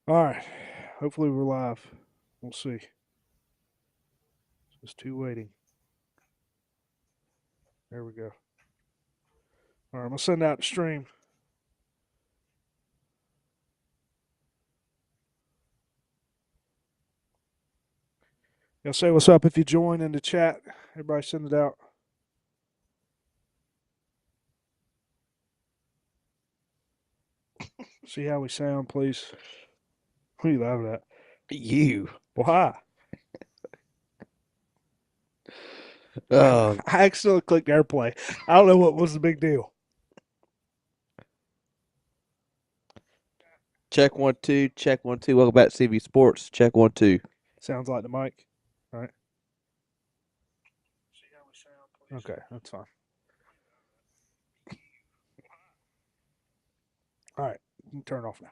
All right. Hopefully we're live. We'll see. Just two waiting. There we go. All right, I'm gonna send out the stream. Y'all say what's up if you join in the chat. Everybody send it out. See how we sound, please. Who are you laughing at? You. Why? Oh, I accidentally clicked airplay. I don't know what was the big deal. check 1 2, check 1 2. Welcome back to C&BSports. Check 1 2. Sounds like the mic. All right. Okay, that's fine. All right, you can turn it off now.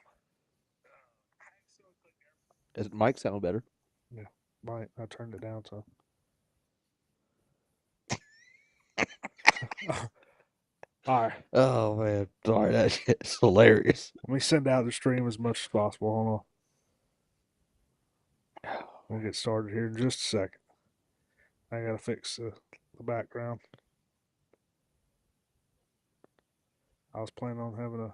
Does the mic sound better? Yeah, right. I turned it down so. All right. Oh man, sorry, that shit's hilarious. Let me send out the stream as much as possible. Hold on. We'll get started here in just a second. I gotta fix the background. I was planning on having a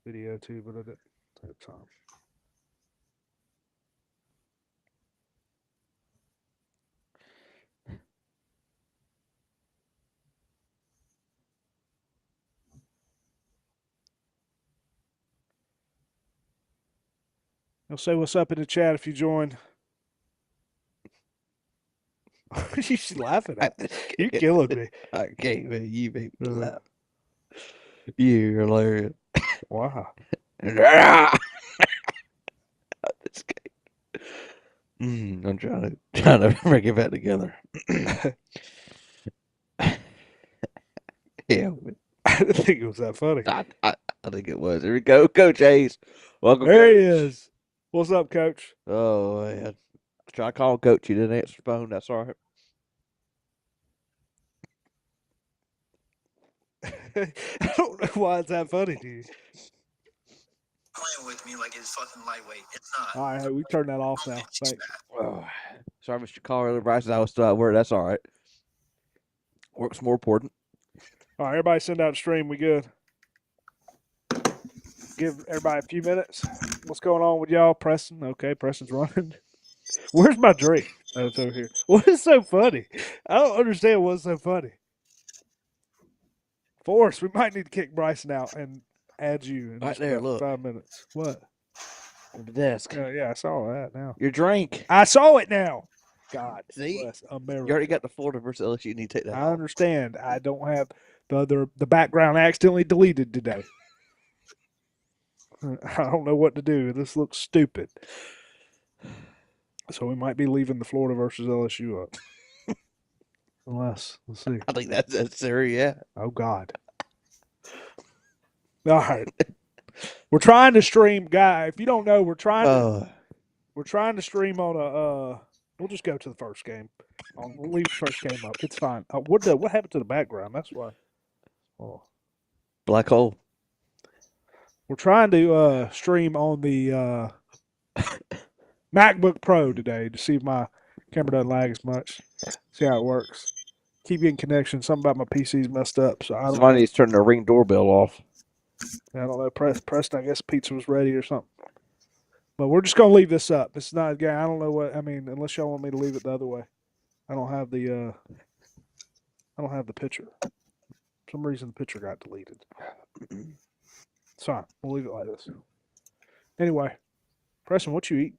video too, but I didn't have time. You'll say what's up in the chat if you join. You should laughing at. You're killing me. I can't, man. You make me Uh, laugh. You're hilarious. wow. This game. I'm trying to bring it back together. Yeah, I didn't think it was that funny. I think it was. Here we go, Coach Hayes. Welcome, There he Coach. is. What's up, Coach? Oh man, try to call Coach. You didn't answer the phone. That's all right. I don't know why it's that funny to you. Playing with me like it's fucking lightweight. It's not. All right, we turn that off now. Thanks. Oh, sorry, Mr. Call earlier, Bryce. I was still at work. That's all right. Work's more important. All right, everybody send out a stream. We good? Give everybody a few minutes. What's going on with y'all? Preston? Okay, Preston's running. Where's my drink? Oh, it's over here. What is so funny? I don't understand what's so funny. Forrest, we might need to kick Bryson out and add you in Right just there, about look. 5 minutes. What? On the desk. Yeah, I saw that now. Your drink. I saw it now. God See? bless America. You already got the Florida versus LSU. You need to take that I off. understand. I don't have the background accidentally deleted today. I don't know what to do. This looks stupid. So we might be leaving the Florida versus LSU up. Unless, let's see. I think that's there. Yeah. Oh God. All right. We're trying to stream, guy. If you don't know, we're trying to stream on a. We'll just go to the first game. We'll leave the first game up. It's fine. What happened to the background? That's why. Oh. Black hole. We're trying to stream on the MacBook Pro today to see if my camera doesn't lag as much. See how it works. Keep getting connection. Something about my PC's messed up, so I don't Somebody know. needs to turn the Ring doorbell off. I don't know. Preston, I guess pizza was ready or something. But we're just gonna leave this up. This is not a game. I don't know what I mean, unless y'all want me to leave it the other way. I don't have the picture. For some reason the picture got deleted. It's fine. We'll leave it like this. Anyway, Preston, what you eat?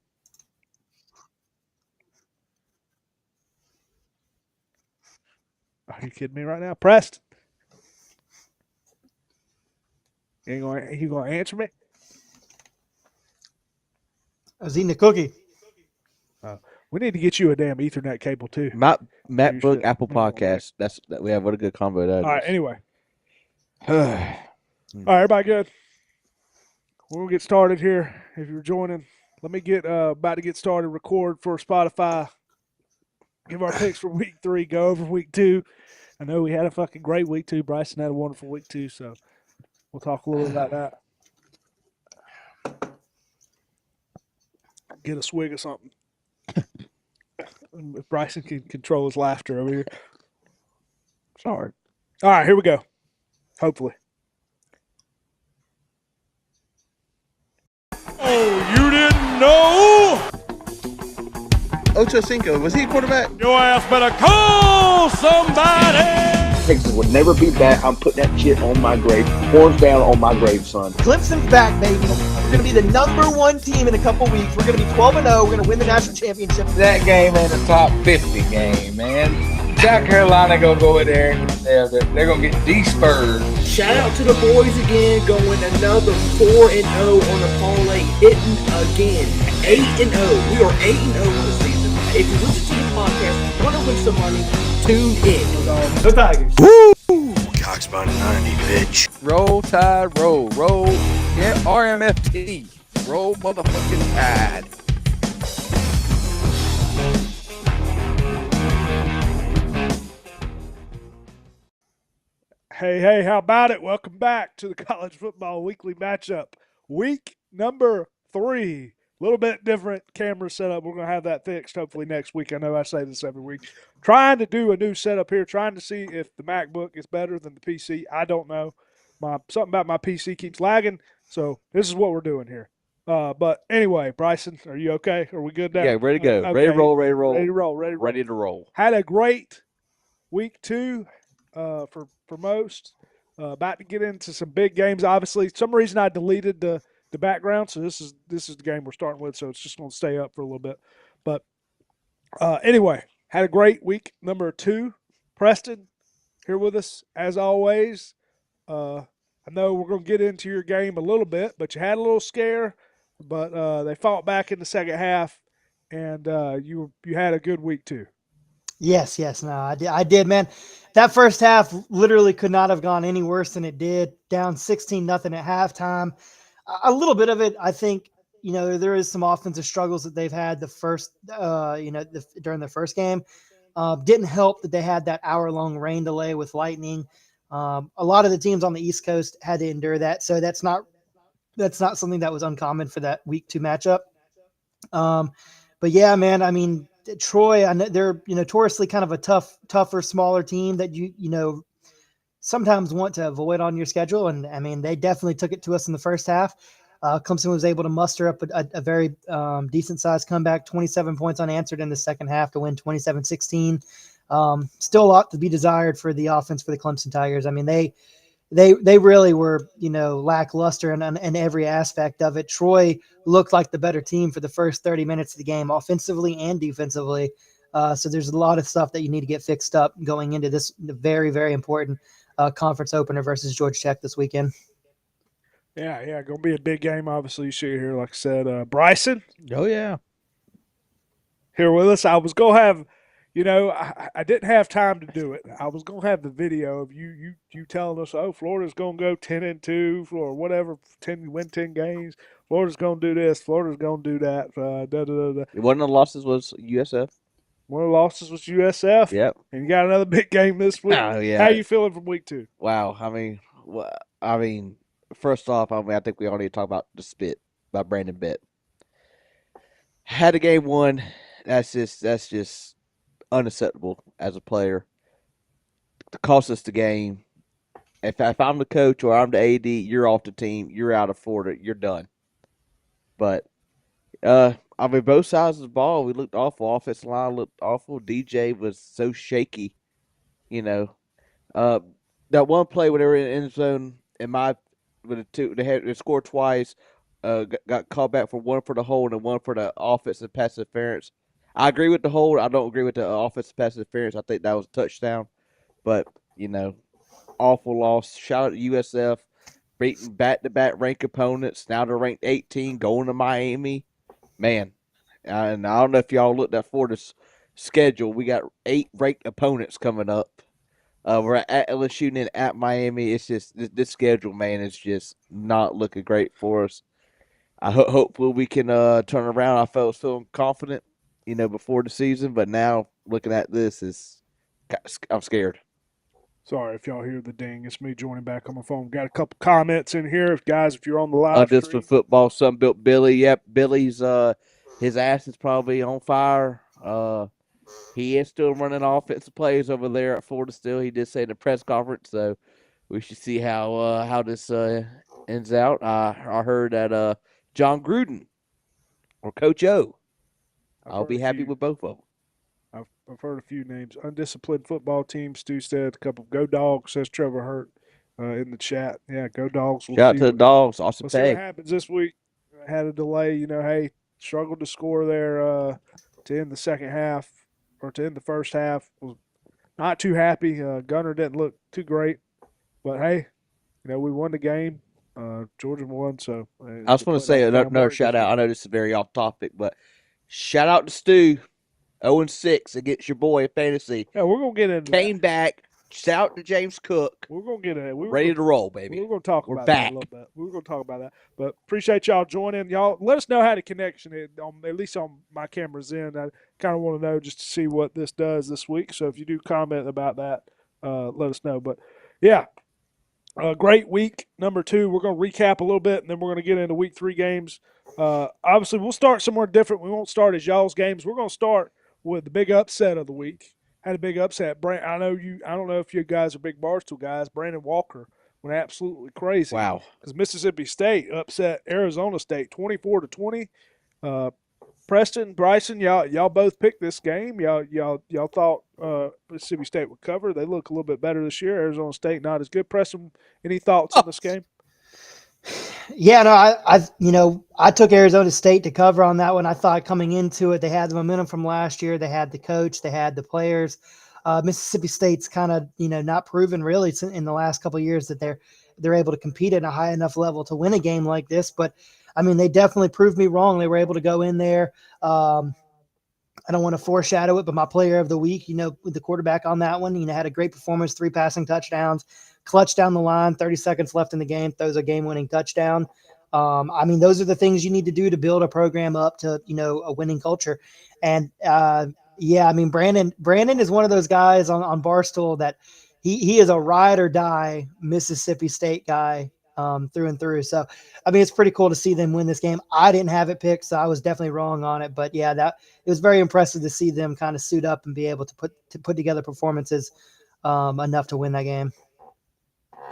Are you kidding me right now? Preston. You gonna answer me? I was eating a cookie. We need to get you a damn Ethernet cable too. MacBook shit. Apple Podcast. That's that we have. What a good combo that is. All right. Anyway, All all right, everybody good. We'll get started here. If you're joining, let me get about to get started. Record for Spotify. Give our picks for week 3. Go over week 2. I know we had a fucking great week 2. Bryson had a wonderful week 2, so we'll talk a little about that. get a swig of something. If Bryson can control his laughter over here. Sorry. All right, here we go. Hopefully. Oh, you didn't know? Ocho Cinco, was he a quarterback? Your ass better call somebody. Texas would never be back. I'm putting that shit on my grave. Horns down on my grave, son. Clemson's back, baby. We're going to be the #1 team in a couple weeks. We're going to be 12-0. We're going to win the national championship. That game ain't a top 50 game, man. South Carolina gonna go in there and they're gonna get de-spurred. Shout out to the boys again, going another 4-0 on the parlay, hitting again. 8-0. We are 8-0 on the season. If you listen to the podcast, want to win some money, tune in. Go Tigers. Woo! Cox by 90, bitch. Roll Tide, roll. Yeah, RMFT. Roll motherfucking Tide. Hey, how about it? Welcome back to the College Football Weekly Matchup. Week number 3. A little bit different camera setup. We're going to have that fixed hopefully next week. I know I say this every week. Trying to do a new setup here, trying to see if the MacBook is better than the PC. I don't know. Something about my PC keeps lagging, so this is what we're doing here. But anyway, Bryson, are you okay? Are we good now? Yeah, ready to go. Okay. Ready to roll. Ready to roll. Ready to roll. Had a great week 2 for most. About to get into some big games. Obviously, some reason I deleted the background, so this is the game we're starting with. So it's just going to stay up for a little bit. But anyway, had a great week number 2. Preston here with us as always. I know we're going to get into your game a little bit, but you had a little scare, but they fought back in the second half, and you had a good week too. Yes. No, I did, man. That first half literally could not have gone any worse than it did. Down 16-0 at halftime. A little bit of it, I think, there is some offensive struggles that they've had the first, during the first game. Didn't help that they had that hour-long rain delay with lightning. A lot of the teams on the East Coast had to endure that, so that's not something that was uncommon for that week 2 matchup. But yeah, man, I mean, Troy, I know they're notoriously kind of a tougher, smaller team that you sometimes want to avoid on your schedule, and I mean they definitely took it to us in the first half. Clemson was able to muster up a very decent sized comeback, 27 points unanswered in the second half to win 27-16. Still a lot to be desired for the offense for the Clemson Tigers. I mean they really were lackluster in every aspect of it. Troy looked like the better team for the first 30 minutes of the game, offensively and defensively. So there's a lot of stuff that you need to get fixed up going into this very, very important conference opener versus Georgia Tech this weekend. Yeah, going to be a big game. Obviously, you see it here, like I said. Bryson, Oh, yeah. here with us. I was going to have, I didn't have time to do it. I was going to have the video of you telling us, oh, Florida's going to go 10-2 or whatever, win 10 games. Florida's going to do this. Florida's going to do that. One of the losses was USF. One of the losses was USF. Yep. And you got another big game this week. Oh, yeah. How you feeling from week 2? Wow. I mean, first off, I think we all need to talk about the spit by Brandon Bett. Had a game 1. That's just unacceptable as a player. To cost us the game. If I'm the coach or I'm the AD, you're off the team. You're out of Florida. You're done. But I mean, both sides of the ball, we looked awful. Offensive line looked awful. DJ was so shaky. That one play when they were in the end zone, they scored twice. Got called back for one for the hold and one for the offensive pass interference. I agree with the hold. I don't agree with the offensive pass interference. I think that was a touchdown. But, awful loss. Shout out to USF. Beating back-to-back ranked opponents. Now they're ranked 18, going to Miami. Man, and I don't know if y'all looked at Florida's schedule. We got 8 ranked opponents coming up. We're at LSU and then at Miami. It's just this schedule, man, is just not looking great for us. Hopefully we can turn around. I was feeling confident, before the season, but now looking at this I'm scared. Sorry if y'all hear the ding. It's me joining back on my phone. Got a couple comments in here. If you're on the live Just stream. for football, some built Billy. Yep, Billy's His ass is probably on fire. He is still running offensive plays over there at Florida. Still, he did say in the press conference. So we should see how this ends out. I heard that John Gruden or Coach O. I'll be happy with both of them. I've heard a few names. Undisciplined football team. Stu said a couple. Go Dogs, says Trevor Hurt in the chat. Yeah, go Dogs. Shout out to the Dogs. Awesome We'll see what pay. happens this week. Had a delay. Hey, struggled to score there to end the second half or to end the first half. Was not too happy. Gunner didn't look too great, but hey, we won the game. Georgia won, so I just want to say another shout out. I know this is very off topic, but shout out to Stu, 0-6 against your boy Fantasy. Yeah, we're gonna get into Came back. Shout out to James Cook. We're gonna get it. Ready to roll, baby. We're gonna talk about back. that a little bit. We're gonna talk about that. But appreciate y'all joining. Y'all let us know how the connection is, at least on my camera's in. I kind of want to know just to see what this does this week. So if you do comment about that, let us know. But yeah, great week number 2. We're gonna recap a little bit, and then we're gonna get into week 3 games. Obviously, we'll start somewhere different. We won't start as y'all's games. We're gonna start with the big upset of the week. Had a big upset. I don't know if you guys are big Barstool guys. Brandon Walker went absolutely crazy. Wow. Because Mississippi State upset Arizona State 24-20. Preston, Bryson, y'all both picked this game. Y'all thought Mississippi State would cover. They look a little bit better this year. Arizona State not as good. Preston, any thoughts on this game? Yeah, no, I took Arizona State to cover on that one. I thought coming into it, they had the momentum from last year. They had the coach, they had the players. Mississippi State's kind of, not proven really in the last couple of years that they're able to compete at a high enough level to win a game like this. But I mean, they definitely proved me wrong. They were able to go in there. I don't want to foreshadow it, but my player of the week, with the quarterback on that one, had a great performance, 3 passing touchdowns, clutch down the line, 30 seconds left in the game, throws a game-winning touchdown. I mean, those are the things you need to do to build a program up to, a winning culture. And yeah, I mean, Brandon is one of those guys on Barstool that he is a ride or die Mississippi State guy through and through. So, I mean, it's pretty cool to see them win this game. I didn't have it picked, so I was definitely wrong on it. But yeah, it was very impressive to see them kind of suit up and be able to put together performances enough to win that game.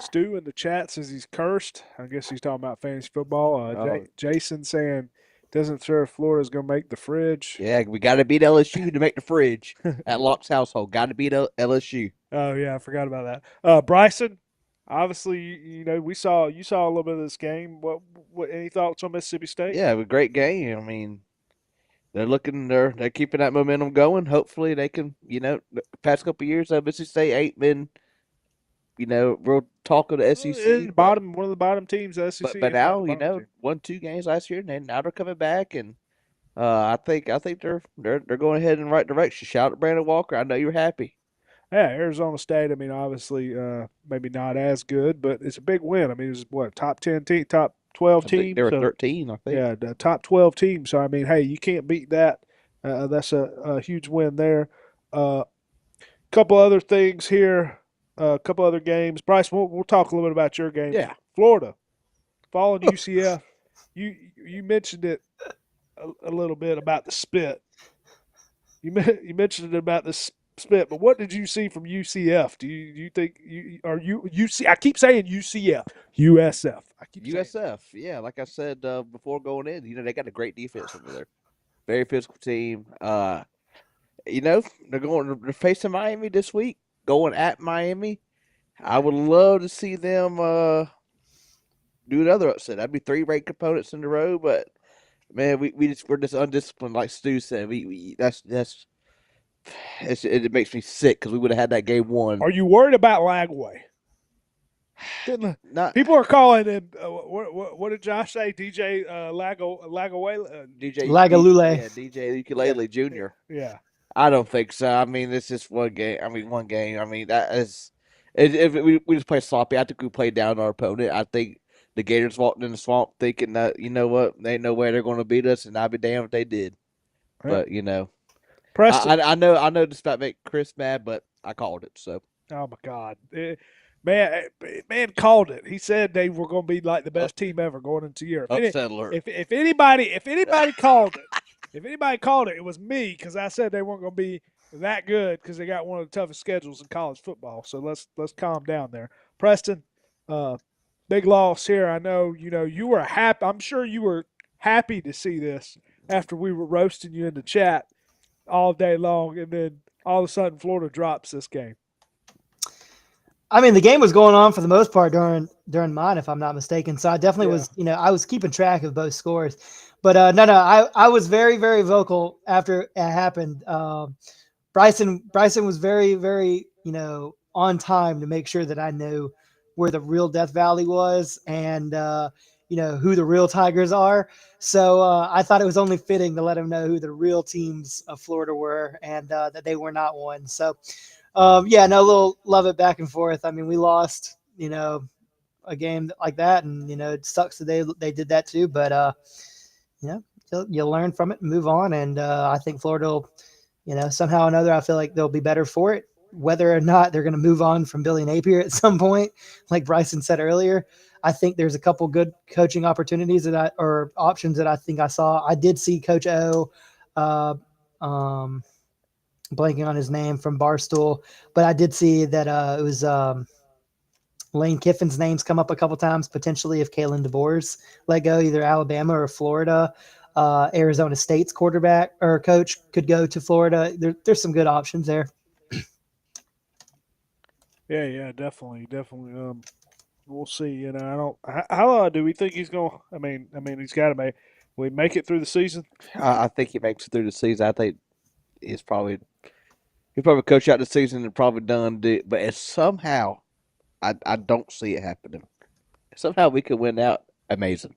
Stu in the chat says he's cursed. I guess he's talking about fantasy football. Jason saying doesn't sure if Florida's going to make the fridge. Yeah, we got to beat LSU to make the fridge at Locke's household. Got to beat LSU. Oh yeah, I forgot about that. Bryson, obviously, you saw a little bit of this game. What any thoughts on Mississippi State? Yeah, a great game. I mean, they're keeping that momentum going. Hopefully, they can. The past couple of years, Mississippi State ain't been, real talk of the SEC. One of the bottom teams, the SEC. But now, won 2 games last year, and now they're coming back, and I think they're going ahead in the right direction. Shout out to Brandon Walker. I know you're happy. Yeah, Arizona State. I mean, obviously, maybe not as good, but it's a big win. I mean, it's what top 10 team, top 12 team. They were 13, I think. Yeah, the top 12 team. So I mean, hey, you can't beat that. That's a huge win there. Couple other things here. A couple other games. Bryce, we'll talk a little bit about your game. Yeah, Florida, falling UCF. You mentioned it a little bit about the spit. You mentioned it about the spit, but what did you see from UCF? Do you think I keep saying UCF, USF. I keep USF. Yeah, like I said before going in, they got a great defense over there. Very physical team. They're facing Miami this week. Going at Miami. I would love to see them do another upset. That'd be 3 ranked opponents in a row, but man, we're just undisciplined, like Stu said. It makes me sick because we would have had that game won. Are you worried about Lagway? People are calling him. What did Josh say? DJ Lagaway. DJ Lagalule. Yeah, DJ Ukulele Jr. Yeah. I don't think so. I mean, it's just one game. I mean, that is. If we just play sloppy, I think we played down our opponent. I think the Gators walked in the swamp thinking that, what, there ain't no way they're going to beat us, and I'd be damned if they did. But, Preston. I know this might make Chris mad, but I called it, so. Oh, my God. Man called it. He said they were going to be like the best team ever going into Europe. Upset alert. If anybody called it, If anybody called it, it was me because I said they weren't going to be that good because they got one of the toughest schedules in college football. So let's calm down there. Preston, uh, big loss here. I know you were happy. I'm sure you were happy to see this after we were roasting you in the chat all day long, and then all of a sudden Florida drops this game. I mean, the game was going on for the most part during mine, if I'm not mistaken. So I definitely was, I was keeping track of both scores. But no, I was very, very vocal after it happened. Bryson was very, very, on time to make sure that I knew where the real Death Valley was and who the real Tigers are. So I thought it was only fitting to let him know who the real teams of Florida were and that they were not one. So. No, a little love it back and forth. I mean, we lost, a game like that, and it sucks that they did that too. But you learn from it and move on. And I think Florida will, somehow or another, I feel like they'll be better for it. Whether or not they're going to move on from Billy Napier at some point, like Bryson said earlier, I think there's a couple good coaching opportunities or options that I think I saw. I did see Coach O. Blanking on his name from Barstool, but I did see that it was Lane Kiffin's names come up a couple times, potentially if Kalen DeBoer's let go, either Alabama or Florida. Arizona State's quarterback or coach could go to Florida. There's some good options there. Yeah, definitely. We'll see. I don't. How do we think he's going? I mean, he's got to make. We make it through the season. I think he makes it through the season. I think he'll probably coach out the season and probably done. But it's somehow, I don't see it happening. Somehow we could win out. Amazing.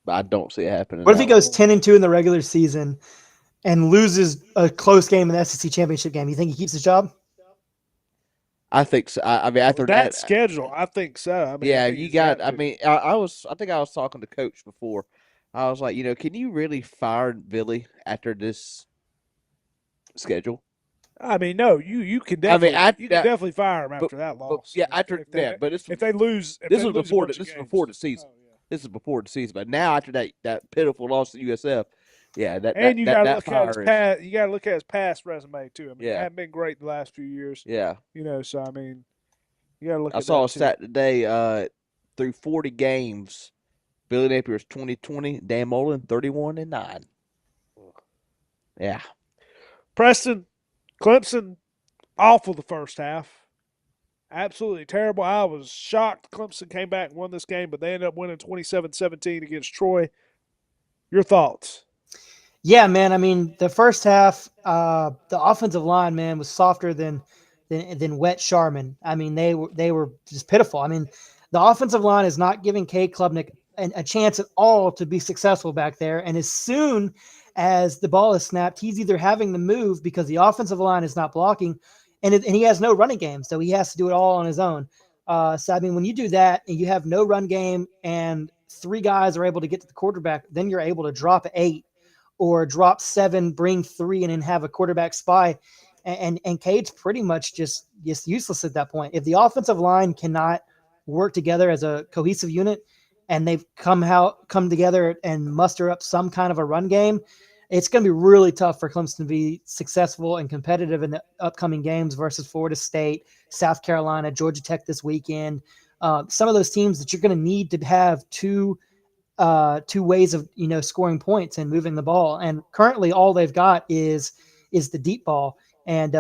But I don't see it happening. What if he goes 10-2 in the regular season and loses a close game in the SEC championship game? You think he keeps his job? I think so. I mean, after that schedule, I think so. I mean, yeah, you got. I mean, I think I was talking to Coach before. I was like, can you really fire Billy after this schedule? I mean, no, you can definitely. I mean, you can definitely fire him after that loss. But if they lose, this was before the season. Oh, yeah. This is before the season. But now after that pitiful loss to USF, yeah, you got to look at his past. You got to look at his past resume too. I mean, it hasn't been great the last few years. Yeah, so I mean, you got to look. I saw a stat today. Through 40 games, Billy Napier's 2020, Dan Mullen 31-9. Yeah, Preston, Clemson, awful the first half. Absolutely terrible. I was shocked Clemson came back and won this game, but they ended up winning 27-17 against Troy. Your thoughts? Yeah, man. I mean, the first half, the offensive line, man, was softer than wet Charmin. I mean, they were just pitiful. I mean, the offensive line is not giving Cade Klubnik a chance at all to be successful back there. And as soon as the ball is snapped, he's either having to move because the offensive line is not blocking, and he has no running game, so he has to do it all on his own. So, I mean, when you do that and you have no run game and three guys are able to get to the quarterback, then you're able to drop 8 or drop 7, bring 3, and then have a quarterback spy. And Cade's pretty much just useless at that point. If the offensive line cannot work together as a cohesive unit and they've come together and muster up some kind of a run game, it's going to be really tough for Clemson to be successful and competitive in the upcoming games versus Florida State, South Carolina, Georgia Tech this weekend. Some of those teams that you're going to need to have two ways of scoring points and moving the ball. And currently, all they've got is the deep ball and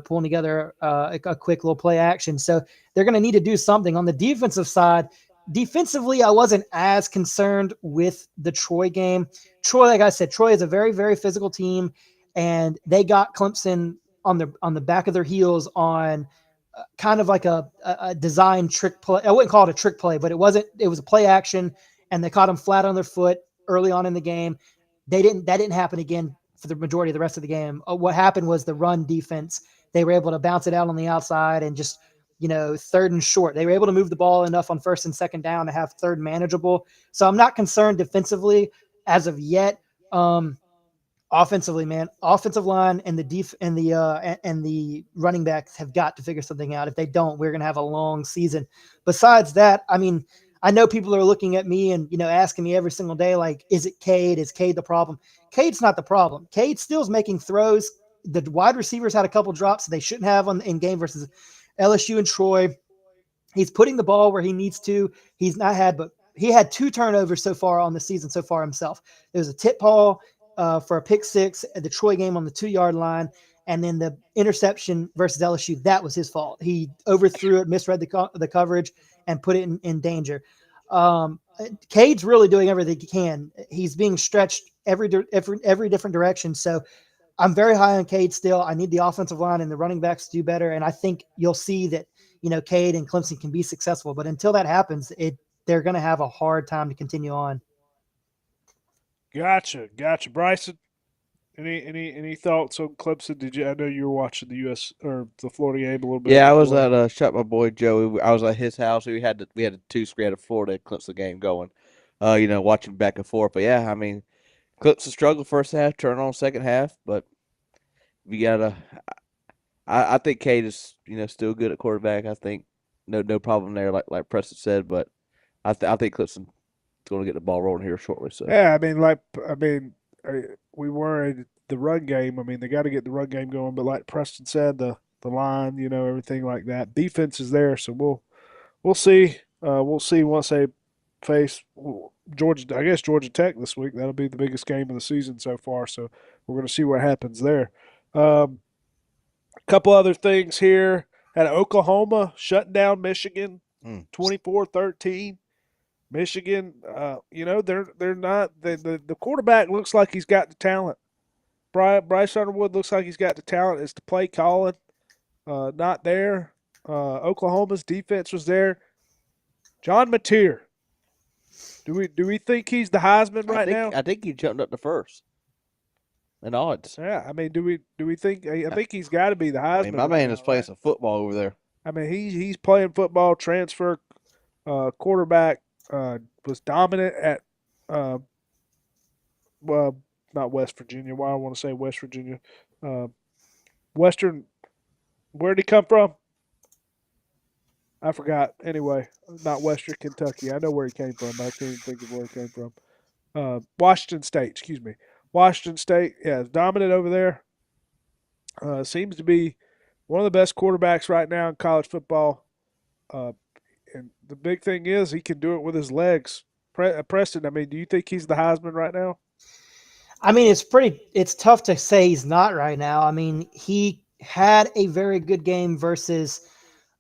pulling together a quick little play action. So they're going to need to do something on the defensive side. Defensively, I wasn't as concerned with the Troy game. Troy, like I said, Troy is a very, very physical team, and they got Clemson on the back of their heels on kind of like a design trick play. I wouldn't call it a trick play, but it wasn't. It was a play action, and they caught them flat on their foot early on in the game. That didn't happen again for the majority of the rest of the game. What happened was the run defense. They were able to bounce it out on the outside and just, third and short. They were able to move the ball enough on first and second down to have third manageable. So I'm not concerned defensively as of yet. Offensively, man, offensive line and the running backs have got to figure something out. If they don't, we're going to have a long season. Besides that, I mean, I know people are looking at me and asking me every single day, like, is it Cade? Is Cade the problem? Cade's not the problem. Cade still's making throws. The wide receivers had a couple drops they shouldn't have in game versus LSU and Troy. He's putting the ball where he needs to. He's not had, but he had 2 turnovers so far on the season so far himself. There was a tip ball for a pick 6 at the Troy game on the 2-yard line, and then the interception versus LSU. That was his fault. He overthrew it, misread the coverage, and put it in danger. Cade's really doing everything he can. He's being stretched every different direction. So I'm very high on Cade still. I need the offensive line and the running backs to do better, and I think you'll see that Cade and Clemson can be successful. But until that happens, they're going to have a hard time to continue on. Gotcha. Bryson, any thoughts on Clemson? Did you? I know you were watching the U.S. or the Florida game a little bit. Yeah, I was at shot my boy Joey. I was at his house. We had a 2-screen Florida Clemson game going. Watching back and forth. But yeah, I mean, Clemson struggled first half, turn on second half, but we gotta. I think Cade is still good at quarterback. I think no problem there, like Preston said. But I think Clemson's going to get the ball rolling here shortly. So yeah, we worried the run game. I mean, they got to get the run game going. But like Preston said, the line, everything like that. Defense is there, so we'll see. We'll see once they face Georgia. I guess Georgia Tech this week. That'll be the biggest game of the season so far. So we're going to see what happens there. A couple other things here. At Oklahoma shutting down Michigan 24-13. Michigan, they're not the quarterback looks like he's got the talent. Bryce Underwood looks like he's got the talent. It's the play calling, not there. Oklahoma's defense was there. John Mateer. Do we think he's the Heisman now? I think he jumped up to first. And odds. Yeah, I mean, do we think? I think he's got to be the Heisman. I mean, my man is playing some football over there. I mean, he's playing football. Transfer quarterback was dominant at well, not West Virginia. Why I want to say West Virginia, Western. Where did he come from? I forgot. Anyway, not Western Kentucky. I know where he came from. I can't even think of where he came from. Washington State. Excuse me. Washington State, yeah, is dominant over there. Seems to be one of the best quarterbacks right now in college football. And the big thing is he can do it with his legs. Preston, I mean, do you think he's the Heisman right now? I mean, it's tough to say he's not right now. I mean, he had a very good game versus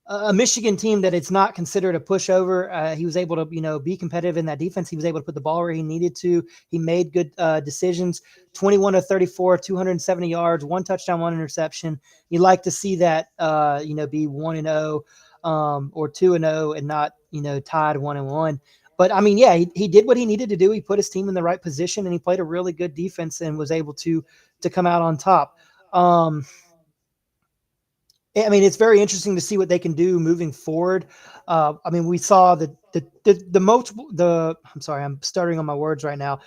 a Michigan team that it's not considered a pushover. He was able to, be competitive in that defense. He was able to put the ball where he needed to. He made good decisions. 21 of 34, 270 yards, 1 touchdown, 1 interception. You like to see that, be 1-0 or 2-0 and not, tied 1-1. But I mean, yeah, he did what he needed to do. He put his team in the right position and he played a really good defense and was able to come out on top. I mean, it's very interesting to see what they can do moving forward. I mean, we saw I'm sorry, I'm stuttering on my words right now.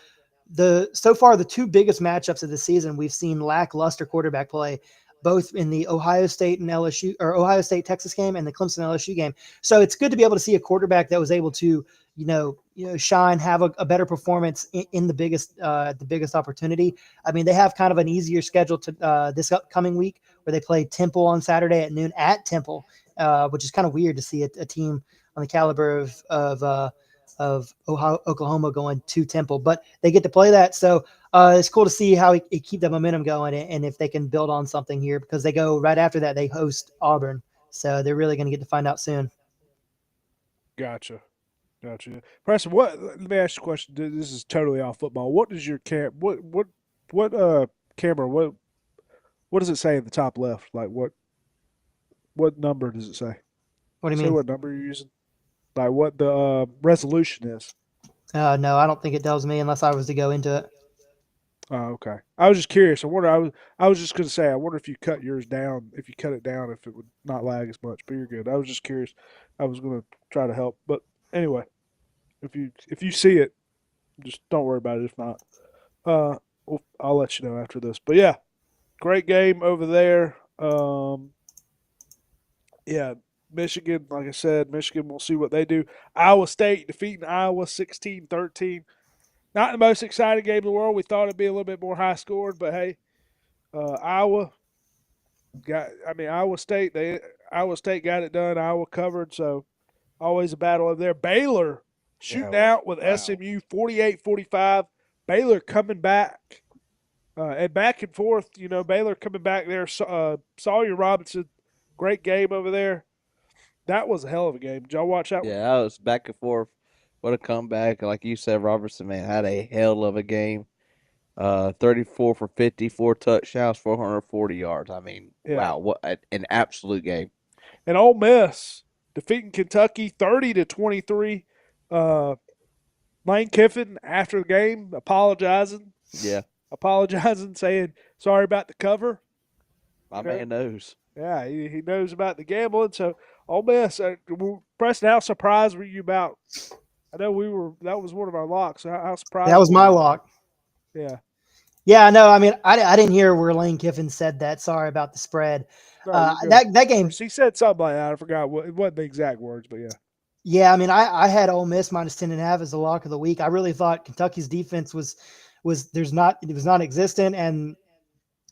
So far, the 2 biggest matchups of the season, we've seen lackluster quarterback play, both in the Ohio State and LSU or Ohio State Texas game and the Clemson LSU game. So it's good to be able to see a quarterback that was able to, shine, have a better performance in the biggest opportunity. I mean, they have kind of an easier schedule to this upcoming week where they play Temple on Saturday at noon at Temple, which is kind of weird to see a team on the caliber of Oklahoma going to Temple, but they get to play that. So it's cool to see how he keep that momentum going and if they can build on something here because they go right after that, they host Auburn. So they're really going to get to find out soon. Gotcha. Preston, let me ask you a question. This is totally off football. What does your camera, what does it say at the top left? Like what number does it say? What do you say mean? What number you're using? Like what the resolution is? No, I don't think it tells me unless I was to go into it. Oh, okay. I was just curious. I was just going to say, I wonder if you cut yours down, if you cut it down, if it would not lag as much. But you're good. I was just curious. I was going to try to help, but anyway, if you see it, just don't worry about it. If not, I'll let you know after this. But yeah, great game over there. Yeah, Michigan, like I said, Michigan, we'll see what they do. Iowa State defeating Iowa 16-13. Not the most exciting game in the world. We thought it'd be a little bit more high scored, but hey, Iowa Iowa State got it done. Iowa covered, so always a battle over there. Baylor shooting out with SMU 48-45. Baylor coming back. And back and forth, Baylor coming back there. Sawyer Robinson, great game over there. That was a hell of a game. Did y'all watch that one? Yeah, I was back and forth. What a comeback. Like you said, Robertson, man, had a hell of a game. 34 for 50, 4 touchdowns, 440 yards. I mean, Yeah. wow, what an absolute game. And Ole Miss defeating Kentucky 30-23. Lane Kiffin after the game apologizing, saying sorry about the cover. My man knows. Yeah, he knows about the gambling. So Ole Miss, Preston, how surprised were you about? I know that was one of our locks. How surprised? That was were my you? lock. Yeah. Yeah, no, I mean, I didn't hear where Lane Kiffin said that. Sorry about the spread. No, you're good. That game, He said something like that. I forgot it wasn't the exact words, but yeah. yeah, I mean, I had Ole Miss minus 10.5 as the lock of the week. I really thought Kentucky's defense was non-existent, and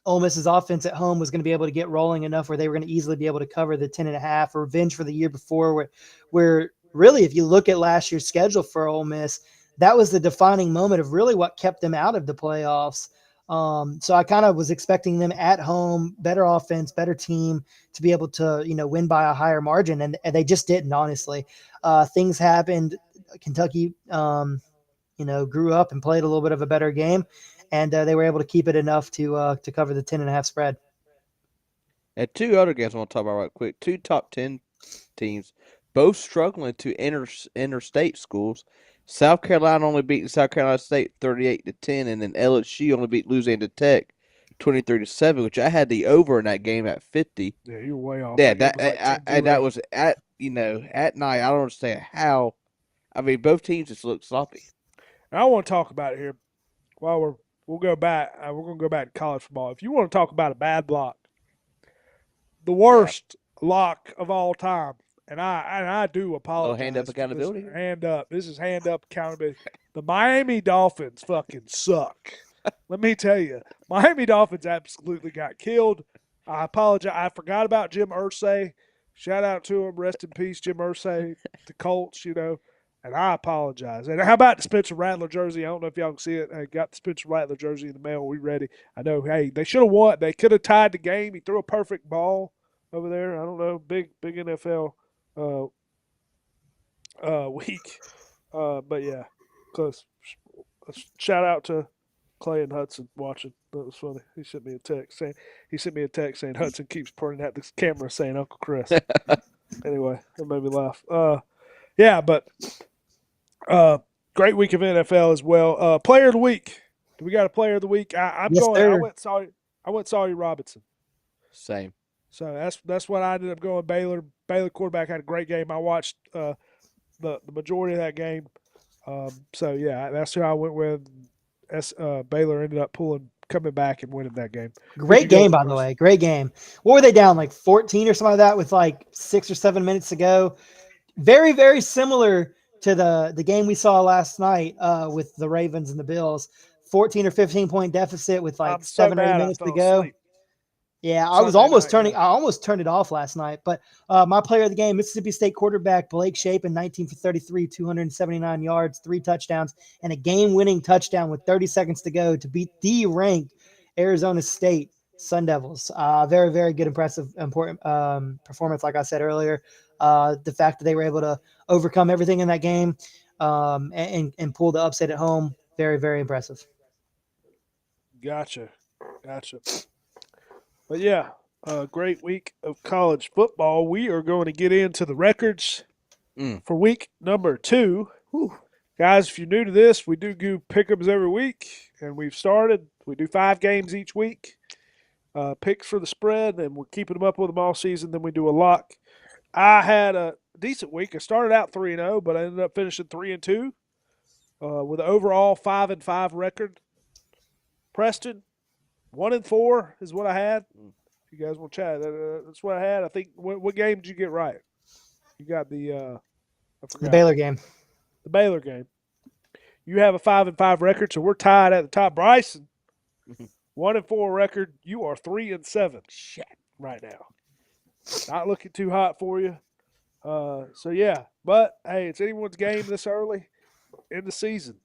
Ole Miss's offense at home was going to be able to get rolling enough where they were going to easily be able to cover the 10.5. Revenge for the year before, where really, if you look at last year's schedule for Ole Miss, that was the defining moment of really what kept them out of the playoffs. So I kind of was expecting them at home, better offense, better team to be able to, win by a higher margin. And they just didn't, honestly. Things happened. Kentucky, grew up and played a little bit of a better game. And they were able to keep it enough to cover the 10.5 spread. And two other games I want to talk about right quick. Two top 10 teams, both struggling to interstate schools. South Carolina only beating South Carolina State 38-10, and then LSU only beat Louisiana Tech 23-7, which I had the over in that game at 50. Yeah, you were way off. Yeah, that was at night. I don't understand how. I mean, both teams just look sloppy. And I want to talk about it here. While we'll go back. We're going to go back to college football. If you want to talk about a bad block, the worst lock of all time. And I do apologize. Hand up accountability. Hand up. This is hand up accountability. The Miami Dolphins fucking suck. Let me tell you, Miami Dolphins absolutely got killed. I apologize. I forgot about Jim Irsay. Shout out to him. Rest in peace, Jim Irsay. The Colts, And I apologize. And how about the Spencer Rattler jersey? I don't know if y'all can see it. I got the Spencer Rattler jersey in the mail. We ready. I know, hey, they should have won. They could have tied the game. He threw a perfect ball over there. I don't know. Big NFL week. But yeah, close. Shout out to Clay and Hudson watching. That was funny. He sent me a text saying Hudson keeps pointing at the camera saying Uncle Chris. Anyway, that made me laugh. Yeah, but great week of NFL as well. Player of the week. Do we got a player of the week? I'm Yes, going. sir. I went Sawyer Robinson. Same. So that's what I ended up going. Baylor quarterback had a great game. I watched the majority of that game. So yeah, that's who I went with. Baylor ended up coming back and winning that game. Great game, by the way. Great game. What were they down, like 14 or something like that with like 6 or 7 minutes to go? Very, very similar to the game we saw last night with the Ravens and the Bills. 14 or 15 point deficit with like 7 or 8 minutes to go. Yeah, I almost turned it off last night. But my player of the game, Mississippi State quarterback Blake Shapen, 19 for 33, 279 yards, 3 touchdowns, and a game-winning touchdown with 30 seconds to go to beat the ranked Arizona State Sun Devils. Very, very good, important performance, like I said earlier. The fact that they were able to overcome everything in that game and pull the upset at home, very, very impressive. Gotcha. But yeah, a great week of college football. We are going to get into the records for week number 2. Whew. Guys, if you're new to this, we do pick-ems every week, and we do 5 games each week. Picks for the spread, and we're keeping them up with them all season. Then we do a lock. I had a decent week. I started out 3-0, but I ended up finishing 3-2 with an overall 5-5 record. Preston, 1-4 is what I had. If you guys want to chat, that's what I had. I think. What game did you get right? You got the I The forgot Baylor game. the Baylor game. You have a 5-5 record, so we're tied at the top. Bryson, 1-4 record. You are 3-7. Shit, right now. Not looking too hot for you. So yeah, but hey, it's anyone's game this early in the season.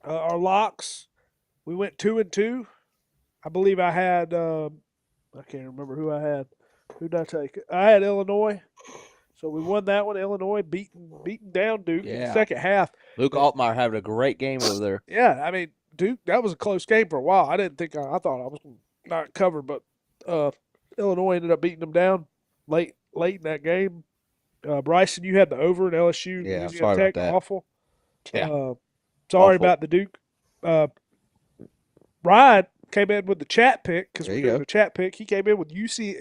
Our locks, we went 2-2. I believe I had. I can't remember who I had. Who did I take? I had Illinois. So we won that one. Illinois beating down Duke in the Yeah. second half. Luke Altmaier having a great game over there. Yeah, I mean Duke. That was a close game for a while. I didn't think I thought I was not covered, but Illinois ended up beating them down late in that game. Bryson, you had the over in LSU. Yeah, Louisiana sorry about Tech, that. awful. Yeah. Sorry Awful. about the Duke. Ryan came in with the chat pick because There we're you doing go. a chat pick. He came in with USF.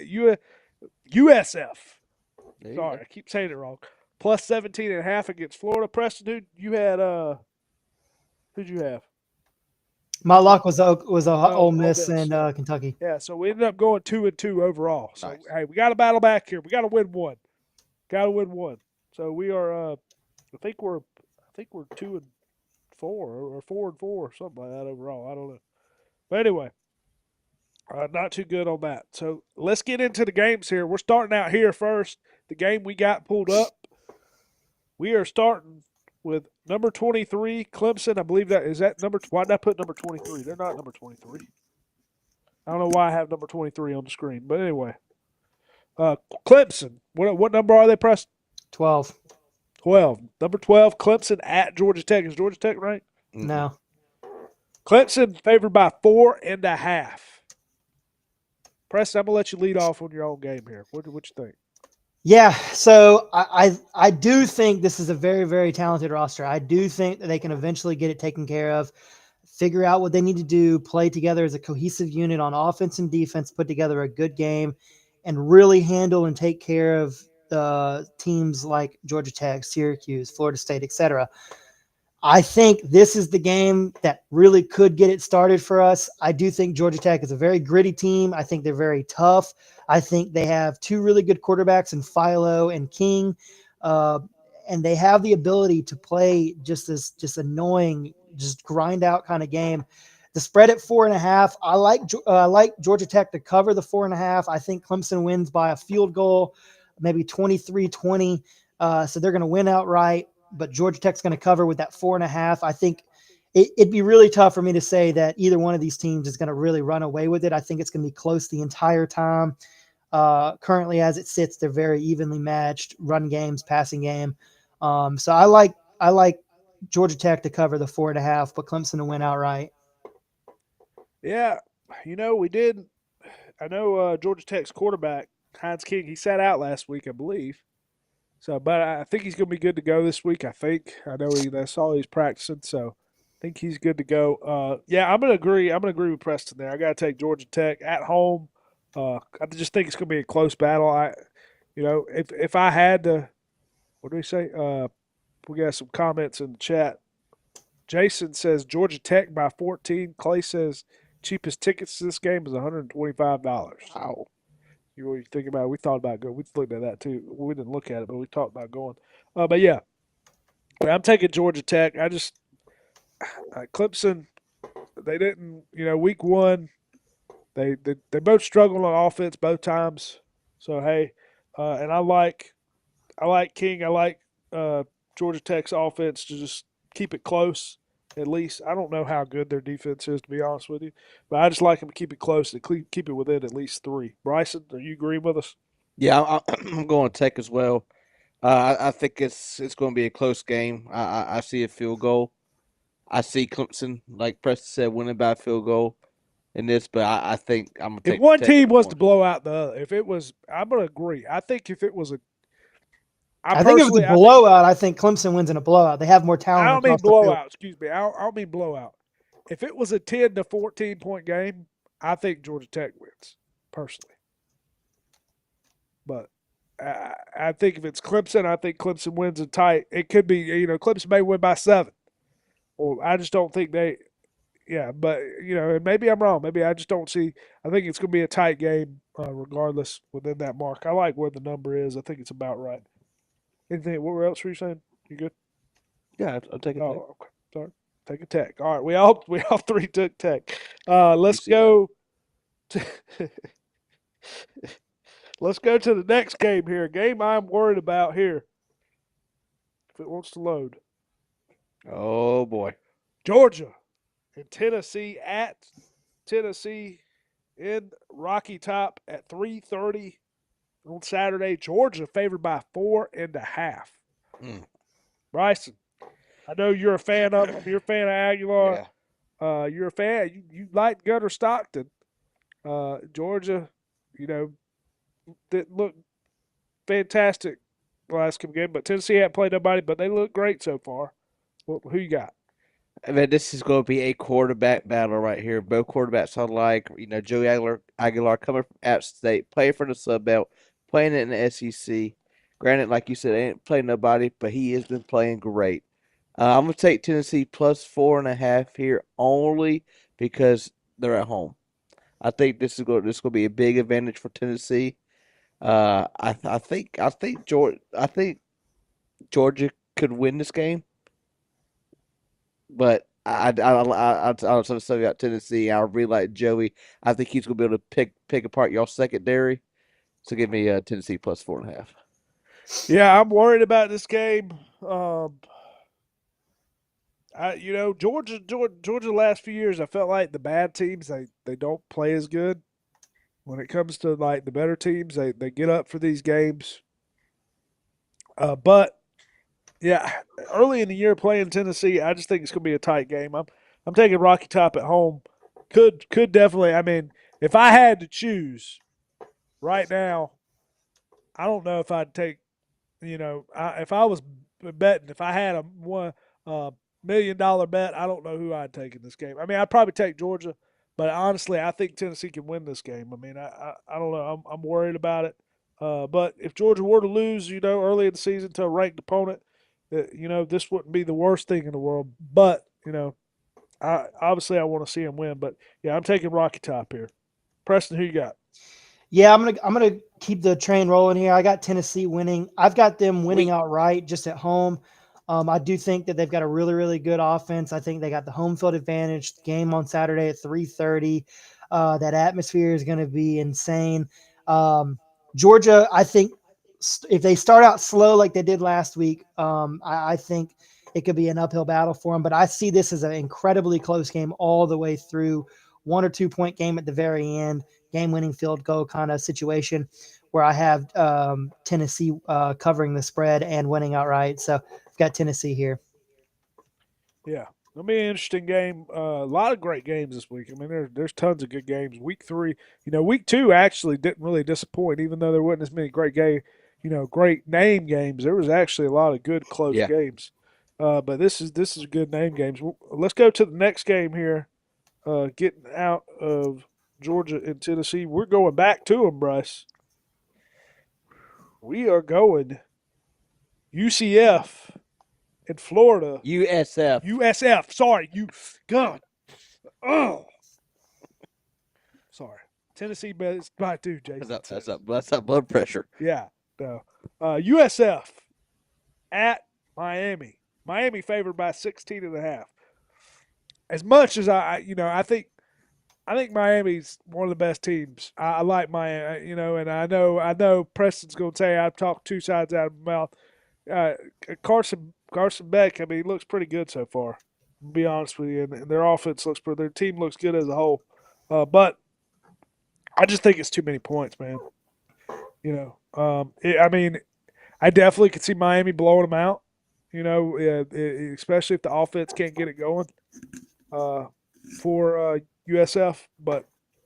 There you Sorry, go. I keep saying it wrong. Plus 17.5 against Florida. Preston, dude, you had who'd you have? My lock was Ole Miss Miss. and Kentucky. Yeah, so we ended up going 2-2 overall. So Nice. hey, we got to battle back here. We got to win one. So we are. I think we're 2-4 or 4-4, something like that overall. I don't know. But anyway, not too good on that. So let's get into the games here. We're starting out here first. The game we got pulled up. We are starting with number 23, Clemson. I believe that is that number. Why did I put number 23? They're not number 23. I don't know why I have number 23 on the screen, but anyway, Clemson. What number are they, pressed? 12. 12. Number 12, Clemson at Georgia Tech. Is Georgia Tech right? No. Clemson favored by 4.5. Preston, I'm gonna let you lead off on your own game here. What you think? Yeah, so I do think this is a very, very talented roster. I do think that they can eventually get it taken care of, figure out what they need to do, play together as a cohesive unit on offense and defense, put together a good game, and really handle and take care of teams like Georgia Tech, Syracuse, Florida State, etc. I think this is the game that really could get it started for us. I do think Georgia Tech is a very gritty team. I think they're very tough. I think they have two really good quarterbacks in Philo and King, and they have the ability to play just annoying, just grind out kind of game. The spread at 4.5. I like Georgia Tech to cover the 4.5. I think Clemson wins by a field goal, maybe 23-20. So they're going to win outright. But Georgia Tech's going to cover with that 4.5. I think it'd be really tough for me to say that either one of these teams is going to really run away with it. I think it's going to be close the entire time. Currently, as it sits, they're very evenly matched, run games, passing game. So I like Georgia Tech to cover the 4.5, but Clemson to win outright. Yeah, we did. I know Georgia Tech's quarterback Hines King. He sat out last week, I believe. So, but I think he's going to be good to go this week. I know that's all he's practicing. So, I think he's good to go. Yeah, I'm going to agree. I'm going to agree with Preston there. I got to take Georgia Tech at home. I just think it's going to be a close battle. If I had to, what do we say? We got some comments in the chat. Jason says Georgia Tech by 14. Clay says cheapest tickets to this game is $125. Wow. You think about it, we thought about going. We looked at that too. We didn't look at it, but we talked about going. But yeah, I'm taking Georgia Tech. Clemson, they didn't. Week one, they both struggled on offense both times. So hey, and I like King. I like Georgia Tech's offense to just keep it close. At least I don't know how good their defense is, to be honest with you, but I just like them to keep it close and keep it within at least 3. Bryson, are you agreeing with us? Yeah, I'm going Tech as well. I think it's going to be a close game. I see a field goal. I see Clemson, like Preston said, winning by a field goal in this, but I think I'm going to take If one Tech team in was one. to blow out the other, if it was, I'm going to agree. I think if it was I think if it's a blowout, I think Clemson wins in a blowout. They have more talent. I don't mean across the field. blowout. Excuse me. I don't mean blowout. If it was a 10 to 14 point game, I think Georgia Tech wins personally. But I think if it's Clemson, I think Clemson wins it tight. It could be, Clemson may win by 7. Or I just don't think they. Yeah, but and maybe I'm wrong. Maybe I just don't see. I think it's going to be a tight game, regardless within that mark. I like where the number is. I think it's about right. Anything? What else were you saying? You good? Yeah, I'll take it. Oh, okay. Sorry. Take a tech. All right. We all three took tech. Let's UCF. go. To, let's go to the next game here. A game I'm worried about here. If it wants to load. Oh boy. Georgia and Tennessee at Tennessee in Rocky Top at 3:30 on Saturday. Georgia favored by 4.5. Mm. Bryson, I know you're a fan of him. You're a fan of Aguilar. Yeah. You're a fan. You like Gunner Stockton. Georgia, you know, didn't look fantastic last game, but Tennessee hadn't played nobody, but they look great so far. Who you got? I mean, this is going to be a quarterback battle right here. Both quarterbacks unlike, Joey Aguilar coming from App State, playing for the Sun Belt, playing in the SEC. Granted, like you said, ain't playing nobody, but he has been playing great. I'm going to take Tennessee plus 4.5 here only because they're at home. I think this is going to be a big advantage for Tennessee. I think Georgia could win this game. But I still got Tennessee. I really like Joey. I think he's gonna be able to pick apart y'all secondary. So give me Tennessee plus 4.5. Yeah, I'm worried about this game. Georgia the last few years, I felt like the bad teams they don't play as good. When it comes to like the better teams, they get up for these games. But yeah, early in the year playing Tennessee, I just think it's going to be a tight game. I'm taking Rocky Top at home. Could definitely. I mean, if I had to choose right now, I don't know if I'd take. If I was betting, if I had a $1 million bet, I don't know who I'd take in this game. I mean, I'd probably take Georgia, but honestly, I think Tennessee can win this game. I mean, I don't know. I'm worried about it. But if Georgia were to lose, early in the season to a ranked opponent, this wouldn't be the worst thing in the world. But I want to see him win. But yeah, I'm taking Rocky Top here. Preston, who you got? Yeah, I'm gonna keep the train rolling here. I got Tennessee winning. I've got them winning outright just at home. I do think that they've got a really, really good offense. I think they got the home field advantage. Game on Saturday at 3:30. That atmosphere is going to be insane. Georgia, I think if they start out slow like they did last week, I think it could be an uphill battle for them. But I see this as an incredibly close game all the way through. 1 or 2 point game at the very end, game-winning field goal kind of situation where I have Tennessee covering the spread and winning outright. So I've got Tennessee here. Yeah, it'll be an interesting game. A lot of great games this week. I mean, there's tons of good games. Week 3, week 2 actually didn't really disappoint, even though there wasn't as many great name games. There was actually a lot of good close Yeah. games. But this is good name games. Let's go to the next game here. Getting out of Georgia and Tennessee, we're going back to them, Bryce. We are going UCF in Florida. USF. USF. Sorry, God. Oh, sorry. Tennessee is by 2, Jason. That's up blood pressure. Yeah. No. USF at Miami. Miami favored by 16.5. As much as I think Miami's one of the best teams. I like Miami, and I know Preston's going to say I've talked two sides out of my mouth. Carson Beck, I mean, he looks pretty good so far. To be honest with you, and their offense looks pretty. Their team looks good as a whole, but I just think it's too many points, man. I mean, I definitely could see Miami blowing them out. Especially if the offense can't get it going for USF. But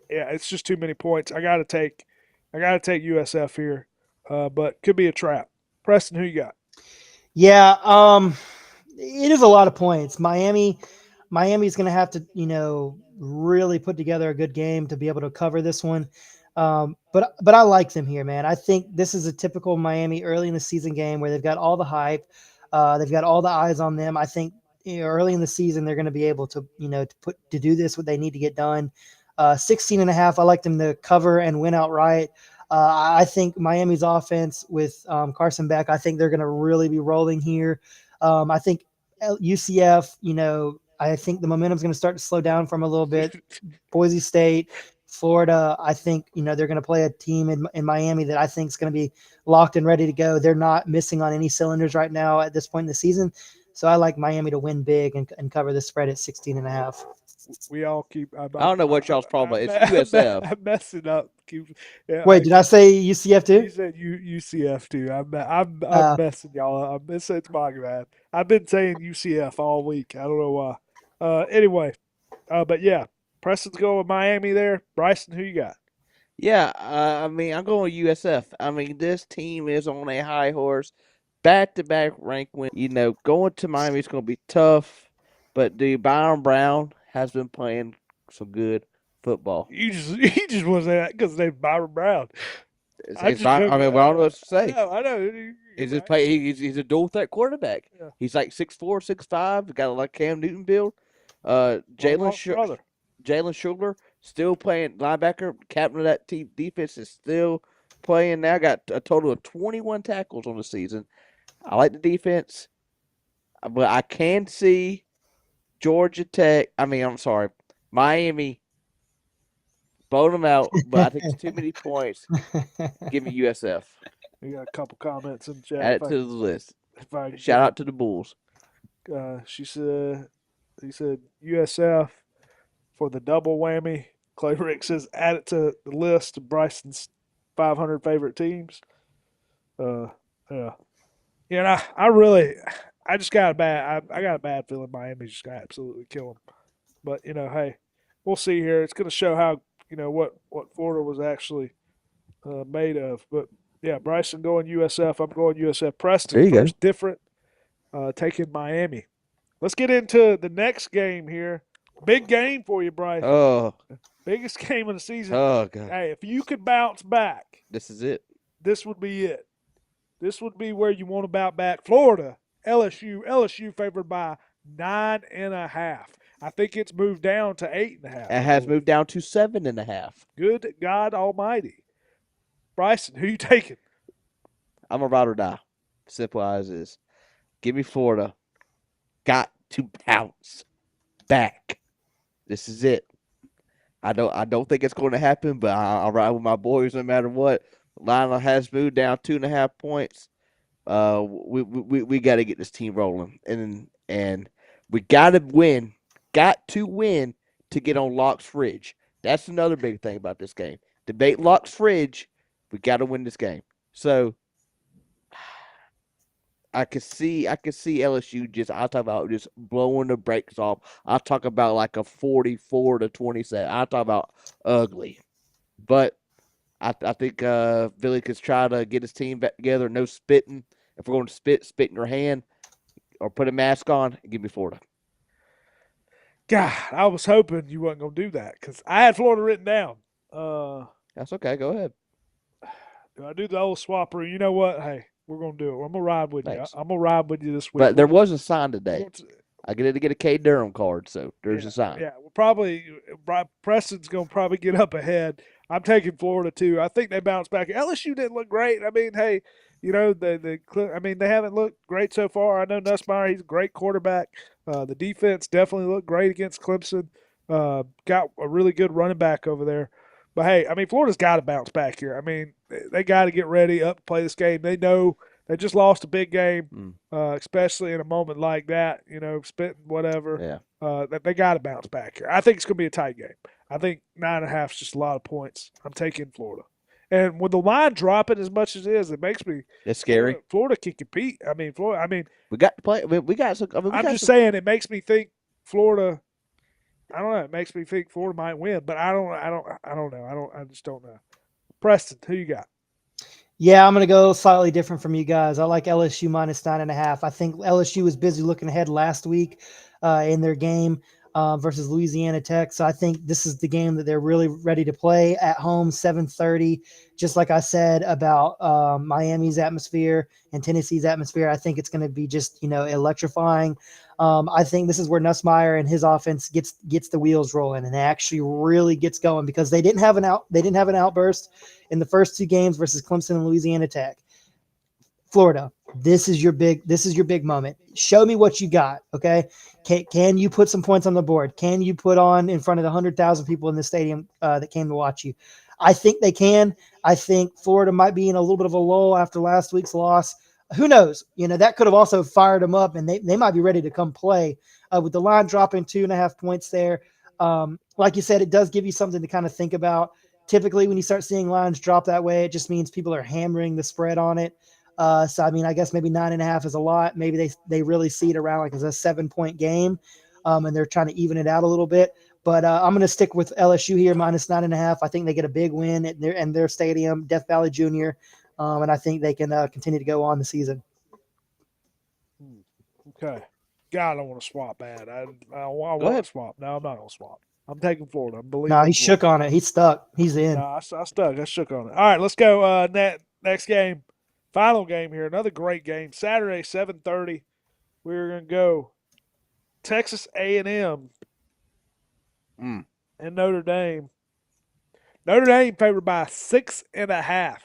yeah, it's just too many points. I gotta take USF here, but could be a trap. Preston, who you got? Yeah, it is a lot of points. Miami's going to have to, really put together a good game to be able to cover this one. But I like them here, man. I think this is a typical Miami early in the season game where they've got all the hype, they've got all the eyes on them. I think early in the season they're going to be able to, to do this what they need to get done. 16.5. I like them to cover and win outright. I think Miami's offense with Carson Beck, I think they're going to really be rolling here. I think UCF, I think the momentum's going to start to slow down from a little bit. Boise State, Florida, I think, they're going to play a team in Miami that I think is going to be locked and ready to go. They're not missing on any cylinders right now at this point in the season. So I like Miami to win big and cover the spread at 16.5. We all keep. I don't know what y'all's problem is. It's USF. I'm messing up. Wait, did I say UCF too? You said UCF too. I'm messing y'all up. It's my bad. I've been saying UCF all week. I don't know why. Anyway, but yeah, Preston's going with Miami there. Bryson, who you got? Yeah, I'm going USF. This team is on a high horse, back-to-back rank win. Going to Miami is going to be tough, but Byron Brown has been playing some good football. You just was that because they're Byron Brown. I don't know what to say. I know. He's a dual threat quarterback. Yeah. He's like 6'4", 6'5", got a like Cam Newton build. Jalen Sugar still playing linebacker. Captain of that team defense is still playing now. Got a total of 21 tackles on the season. I like the defense, but I can see Miami blowing them out, but I think it's too many points. Give me USF. We got a couple comments in the chat. Add it to the list. Shout out to the Bulls. He said USF for the double whammy. Clay Rick says add it to the list of Bryson's 500 favorite teams. Yeah. Yeah, I just got I got a bad feeling Miami's just gonna absolutely kill them. But hey, we'll see here. It's gonna show how what Florida was actually made of. But yeah, Bryson going USF. I'm going USF. Preston first different, taking Miami. Let's get into the next game here. Big game for you, Bryson. Oh, biggest game of the season. Oh God. Hey, if you could bounce back, this is it. This would be it. This would be where you want to bounce back. Florida, LSU favored by 9.5. I think it's moved down to 8.5. It has moved down to 7.5. Good God Almighty, Bryson, who you taking? I'm a ride or die. Simple as is. Give me Florida. Got to bounce back. This is it. I don't think it's going to happen, but I'll ride with my boys no matter what. Lionel has moved down 2.5 points. We got to get this team rolling, and we got to win. Got to win to get on Locke's fridge. That's another big thing about this game. Debate Locke's fridge. We got to win this game. So I could see LSU I'll talk about just blowing the brakes off. I'll talk about like a 44-27. I'll talk about ugly. But I think Billy could try to get his team back together. No spitting. If we're going to spit in your hand or put a mask on, give me Florida. God, I was hoping you wasn't going to do that because I had Florida written down. That's okay. Go ahead. Do I do the old swapper? You know what? Hey, we're going to do it. I'm going to ride with Thanks. you. I'm going to ride with you this week. But there was a sign today. I get to get a K Durham card, so there's a sign. Yeah, Preston's going to probably get up ahead. I'm taking Florida too. I think they bounce back. LSU didn't look great. I mean, hey, they haven't looked great so far. I know Nussmeier, he's a great quarterback. The defense definitely looked great against Clemson. Got a really good running back over there. But hey, I mean, Florida's got to bounce back here. I mean, they got to get ready up to play this game. They know they just lost a big game, especially in a moment like that. Spitting whatever. Yeah. They got to bounce back here. I think it's going to be a tight game. I think 9.5 is just a lot of points. I'm taking Florida. And with the line dropping as much as it is, it makes me. It's scary. Florida can compete. I mean, we got to play. We got some. I'm just saying, it makes me think Florida. I don't know. It makes me think Florida might win, but I don't know. I just don't know. Preston, who you got? Yeah, I'm going to go slightly different from you guys. I like LSU minus 9.5. I think LSU was busy looking ahead last week in their game. versus Louisiana Tech. So I think this is the game that they're really ready to play at home, 7:30. Just like I said about Miami's atmosphere and Tennessee's atmosphere, I think it's going to be just electrifying. I think this is where Nussmeier and his offense gets the wheels rolling and actually really gets going because they didn't have an outburst in the first two games versus Clemson and Louisiana Tech. Florida, this is your big moment. Show me what you got, okay? Can you put some points on the board? Can you put on in front of the 100,000 people in the stadium that came to watch you? I think they can. I think Florida might be in a little bit of a lull after last week's loss. Who knows? That could have also fired them up, and they might be ready to come play. With the line dropping 2.5 points there, like you said, it does give you something to kind of think about. Typically, when you start seeing lines drop that way, it just means people are hammering the spread on it. So I mean, I guess maybe 9.5 is a lot. Maybe they really see it around like as a 7-point game, and they're trying to even it out a little bit. But I'm going to stick with LSU here minus 9.5. I think they get a big win at their stadium, Death Valley Junior, and I think they can continue to go on the season. Okay. God, I don't want to swap, man. I want Go to ahead. swap. No, I'm not going to swap. I'm taking Florida. I'm believing. No, he shook on it. He's stuck. He's in. No, I stuck. I shook on it. All right, let's go. Next game, final game here. Another great game. Saturday, 7:30. We're gonna go Texas A&M Mm. and Notre Dame. Notre Dame favored by 6.5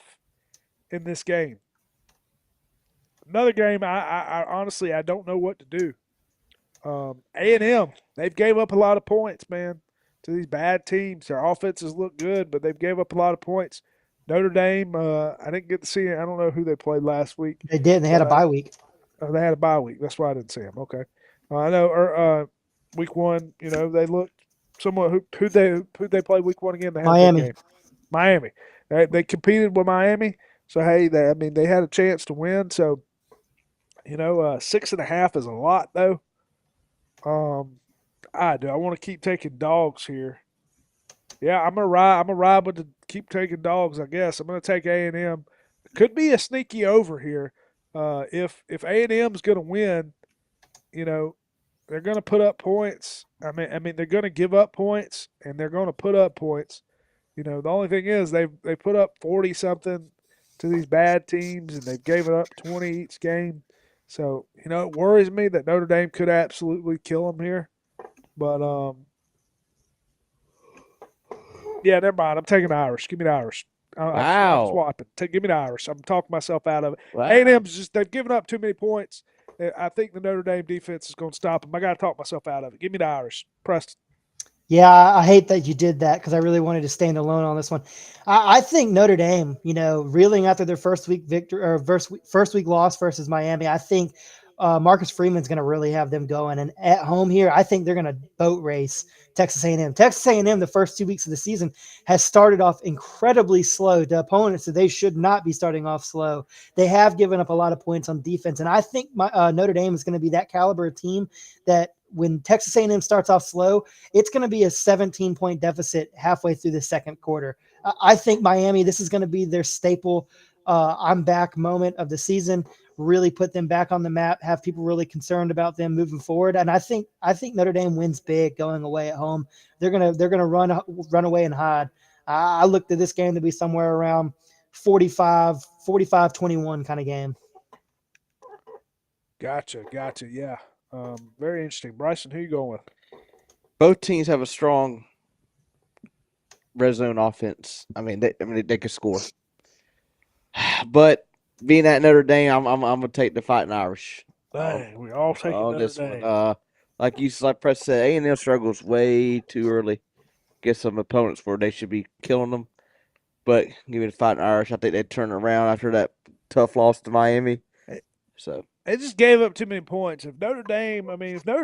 in this game. Another game. I honestly I don't know what to do. A&M, they've gave up a lot of points, man, to these bad teams. Their offenses look good, but they've gave up a lot of points. Notre Dame, I didn't get to see it. I don't know who they played last week. They did. And they had a bye week. They had a bye week. That's why I didn't see them. Okay, I know. Week one, they looked somewhat. Who they play week one again? They had Miami. A good game. Miami. They competed with Miami, so hey, they had a chance to win. So 6.5 is a lot though. I do. I want to keep taking dogs here. Yeah, I'm gonna ride with the keep taking dogs. I guess I'm gonna take A&M. Could be a sneaky over here. If A&M's gonna win, they're gonna put up points. I mean they're gonna give up points and they're gonna put up points. The only thing is they put up 40 something to these bad teams and they've given up 20 each game. So it worries me that Notre Dame could absolutely kill them here. But yeah, never mind. I'm taking the Irish. Give me the Irish. I'm Wow. swapping. Give me the Irish. I'm talking myself out of it. Wow. A&M's they've given up too many points. I think the Notre Dame defense is going to stop them. I got to talk myself out of it. Give me the Irish. Preston. Yeah, I hate that you did that because I really wanted to stand alone on this one. I think Notre Dame, reeling after their first week victory or first week loss versus Miami, I think Marcus Freeman's going to really have them going. And at home here, I think they're going to boat race Texas A&M. Texas A&M, the first 2 weeks of the season, has started off incredibly slow to opponents that they should not be starting off slow. They have given up a lot of points on defense, and I think Notre Dame is going to be that caliber of team that when Texas A&M starts off slow, it's going to be a 17-point deficit halfway through the second quarter. I think Miami, this is going to be their staple I'm back moment of the season, really put them back on the map, have people really concerned about them moving forward. And I think Notre Dame wins big going away at home. They're going to run away and hide. I looked at this game to be somewhere around 45-21 kind of game. Gotcha. Yeah. Very interesting. Bryson, who you going with? Both teams have a strong red zone offense. They could score. But being at Notre Dame, I'm gonna take the Fighting Irish. Dang, we all taking Notre Dame. One. Like Press said, A&M struggles way too early. Get some opponents where they should be killing them. But give me the Fighting Irish. I think they turn around after that tough loss to Miami. So they just gave up too many points. If Notre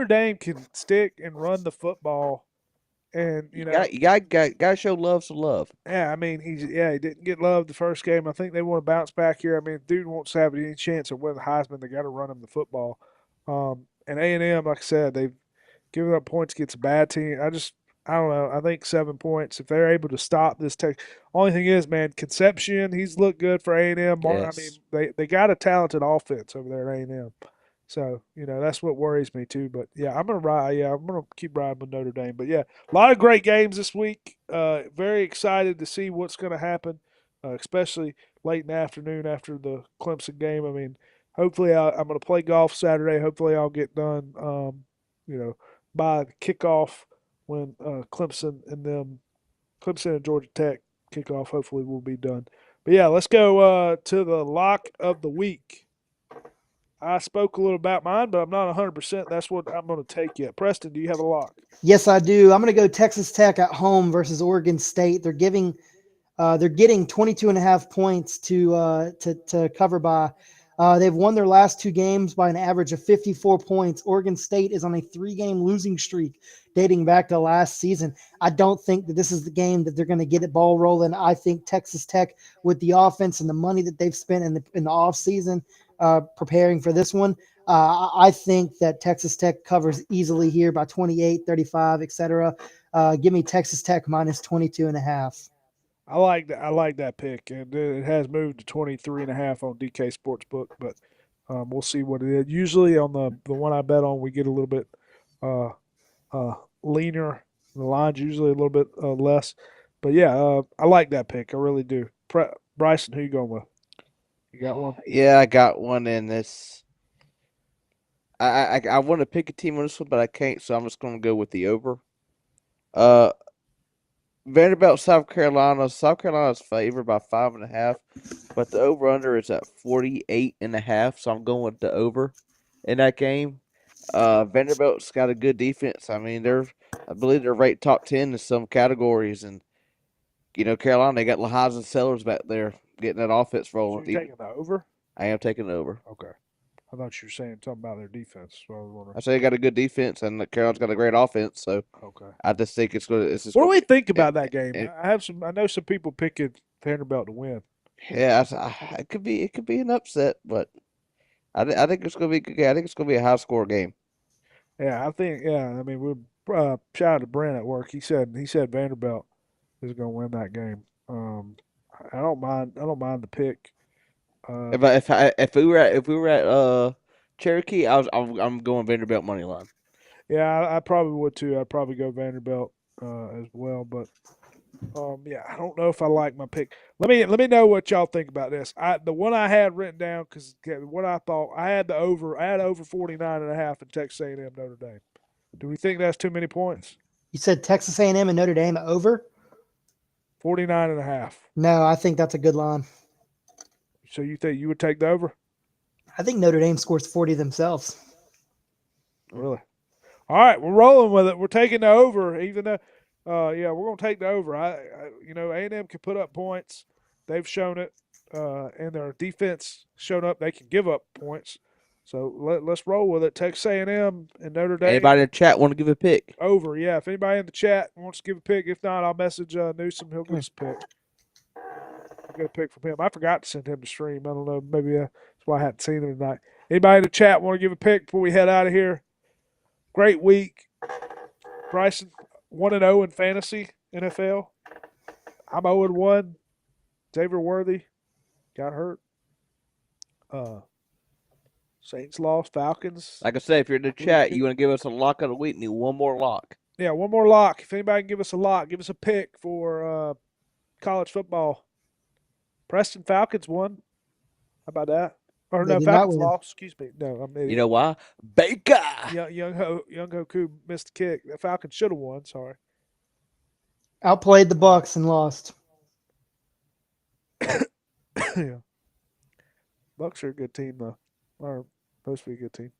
Dame can stick and run the football, and you got to show love some love. Yeah, he didn't get love the first game. I think they want to bounce back here. Dude wants to have any chance of winning the Heisman. They got to run him the football. And A&M, like I said, they've given up points against a bad team. I don't know. I think 7 points if they're able to stop this. Only thing is, man, Concepcion, he's looked good for A&M. Yes. They got a talented offense over there at A&M. So that's what worries me too. But yeah, I'm gonna ride. Yeah, I'm gonna keep riding with Notre Dame. But yeah, a lot of great games this week. Very excited to see what's gonna happen, especially late in the afternoon after the Clemson game. I mean, hopefully I'm gonna play golf Saturday. Hopefully I'll get done. By the kickoff when Clemson and Georgia Tech kickoff. Hopefully we'll be done. But yeah, let's go to the lock of the week. I spoke a little about mine, but I'm not 100%. That's what I'm going to take yet. Preston, do you have a lock? Yes, I do. I'm going to go Texas Tech at home versus Oregon State. They're getting 22 and a half points to cover by. They've won their last 2 games by an average of 54 points. Oregon State is on a 3-game losing streak dating back to last season. I don't think that this is the game that they're going to get it ball rolling. I think Texas Tech, with the offense and the money that they've spent in the offseason preparing for this one, I think that Texas Tech covers easily here by 28, 35, etc. Give me Texas Tech minus 22 and a half. I like that. I like that pick, and it has moved to 23.5 on DK Sportsbook, but we'll see what it is. Usually on the one I bet on, we get a little bit uh, leaner. The line's usually a little bit less, but yeah, I like that pick. I really do. Bryson, who you going with? You got one? Yeah, I got one in this. I want to pick a team on this one, but I can't, so I'm just going to go with the over. Vanderbilt, South Carolina. South Carolina's favored by 5.5, but the over under is at 48.5. So I'm going with the over in that game. Vanderbilt's got a good defense. I mean, I believe they're ranked top 10 in some categories, and Carolina, they got Lahaza and Sellers back there getting that offense So rolling. you're taking the over? I am taking the over. Okay. I thought you were saying something about their defense. So I was wondering. I say they got a good defense, and Carolina's got a great offense. So Okay. I just think it's going to. What do we think about that game? it- I know some people picking Vanderbilt to win. Yeah, it could be an upset, but I think it's going to be a good game. I think it's going to be a high score game. Yeah, I think. Yeah, I mean, we shout out to Brent at work. He said Vanderbilt is going to win that game. I don't mind. I don't mind the pick. If we were at Cherokee, I'm going Vanderbilt money line. Yeah, I probably would too. I'd probably go Vanderbilt as well. But yeah, I don't know if I like my pick. Let me know what y'all think about this. The one I had written down because what I thought I had the over. I had over 49.5 in Texas A&M Notre Dame. Do we think that's too many points? You said Texas A&M and Notre Dame over? 49.5. No, I think that's a good line. So you think you would take the over? I think Notre Dame scores 40 themselves. Really? All right, we're rolling with it. We're taking the over, even though, yeah, we're gonna take the over. A&M can put up points. They've shown it, and their defense shown up. They can give up points. So let's roll with it. Texas A&M and Notre Dame. Anybody in the chat want to give a pick? Over, yeah. If anybody in the chat wants to give a pick, if not, I'll message Newsom. He'll give us a pick. I'll get a pick from him. I forgot to send him the stream. I don't know. Maybe that's why I hadn't seen him tonight. Anybody in the chat want to give a pick before we head out of here? Great week. Bryson, 1-0 in fantasy NFL. I'm 0-1. Xavier Worthy got hurt. Saints lost. Falcons. Like I say, if you're in the chat, you want to give us a lock of the week, need one more lock. Yeah, one more lock. If anybody can give us a lock, give us a pick for college football. Preston Falcons won. How about that? Or They no, did not Falcons win. lost. Excuse me. No, I'm an idiot. You know why? Baker. Young Hoku missed the kick. The Falcons should have won. Sorry. Outplayed the Bucks and lost. Yeah. Bucks are a good team though. Or supposed to be a good team.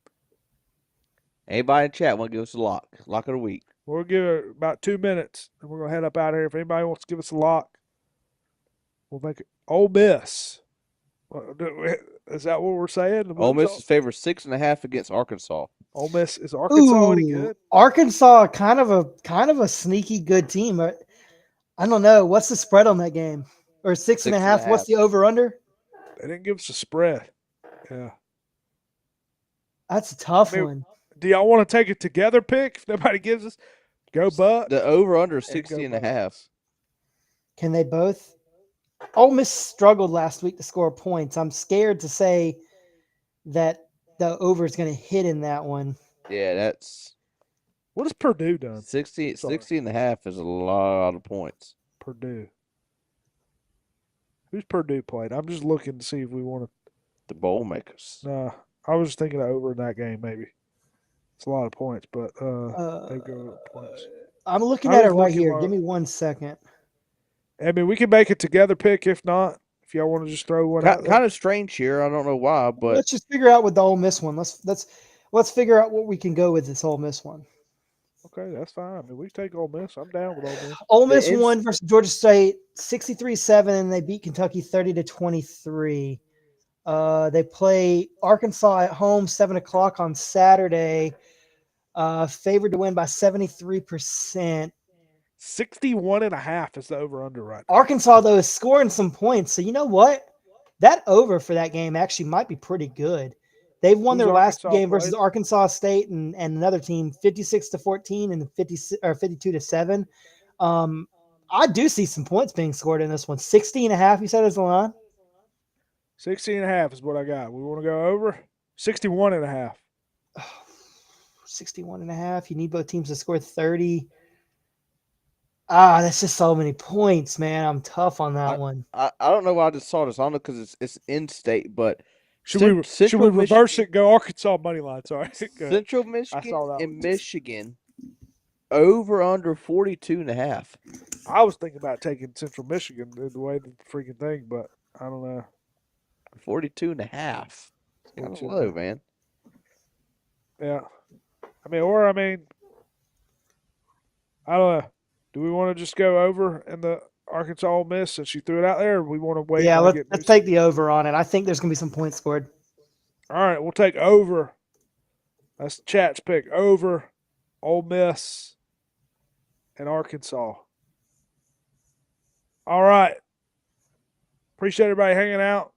Anybody in chat want to give us a lock? Lock of the week. We'll give it about 2 minutes, and we're gonna head up out of here. If anybody wants to give us a lock, we'll make it. Ole Miss. Is that what we're saying? Ole Miss is favored 6.5 against Arkansas. Ole Miss is Arkansas any good? Arkansas, kind of a sneaky good team. I don't know. What's the spread on that game? Or 6.5? What's the over under? They didn't give us a spread. Yeah. That's a tough one. Do y'all want to take a together pick? If nobody gives us, go Bucks. The over under is 60.5. Can they both? Ole Miss struggled last week to score points. I'm scared to say that the over is going to hit in that one. Yeah, that's What has Purdue done? 60, Sorry. 60 and a half is a lot of points. Purdue. Who's Purdue played? I'm just looking to see if we want The bowl makers. to. Nah, I was just thinking of over in that game. Maybe it's a lot of points, but they go points. I'm looking I at it was right looking here. while- Give me 1 second. I mean, we can make it together pick if not. If y'all want to just throw one out there. Kind of strange here. I don't know why, but Let's just figure out with the Ole Miss one. Let's figure out what we can go with this Ole Miss one. Okay, that's fine. I mean, we can take Ole Miss. I'm down with Ole Miss. Ole Miss ins- won versus Georgia State 63-7, and they beat Kentucky 30-23. They play Arkansas at home 7 o'clock on Saturday. Favored to win by 73%. 61.5 is the over/under right now. Arkansas though is scoring some points, so you know what? That over for that game actually might be pretty good. They've won Who's their last Arkansas game versus played? Arkansas State and another team 56-14 and 52-7. I do see some points being scored in this one. 60.5, you said is the line? 60.5 is what I got. We want to go over 61.5. 61.5. You need both teams to score 30. That's just so many points, man. I'm tough on that one. I don't know why I just saw this. I don't know because it's in state, but Should we reverse it? Go Arkansas money line. Sorry, Go ahead. Central I Michigan saw that and one. Michigan over under 42.5. I was thinking about taking Central Michigan the way the freaking thing, but I don't know. 42.5. It's kind of 42. low, man. Yeah, I mean, I don't know. Do we want to just go over in the Arkansas Ole Miss since you threw it out there, or we want to wait? Yeah, and let's get let's news? take the over on it. I think there's going to be some points scored. All right, we'll take over. That's the chat's pick. Over Ole Miss and Arkansas. All right. Appreciate everybody hanging out.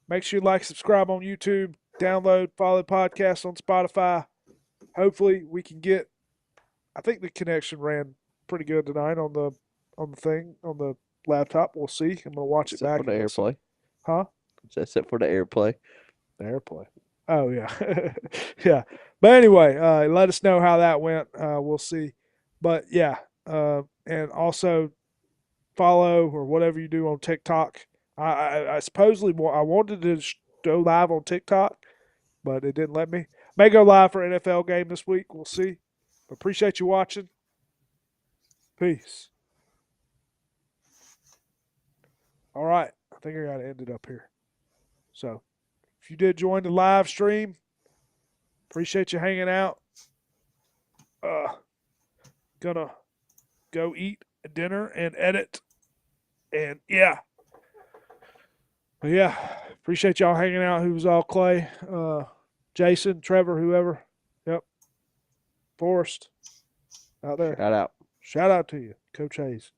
Make sure you like, subscribe on YouTube, download, follow the podcast on Spotify. Hopefully we can get I think the connection ran pretty good tonight on the laptop. We'll see. I'm gonna watch it Except back. for the and listen. airplay. Huh? Except for the airplay. The airplay. Oh yeah. Yeah. But anyway, let us know how that went. We'll see. But yeah. And also follow or whatever you do on TikTok. I supposedly I wanted to go live on TikTok, but it didn't let me. May go live for NFL game this week. We'll see. But appreciate you watching. Peace. All right. I think I got to end it up here. So if you did join the live stream, appreciate you hanging out. Gonna go eat dinner and edit. And yeah. But yeah, appreciate y'all hanging out. Who was all Clay, Jason, Trevor, whoever. Yep. Forrest out there. Shout out. Shout out to you, Coach Hayes.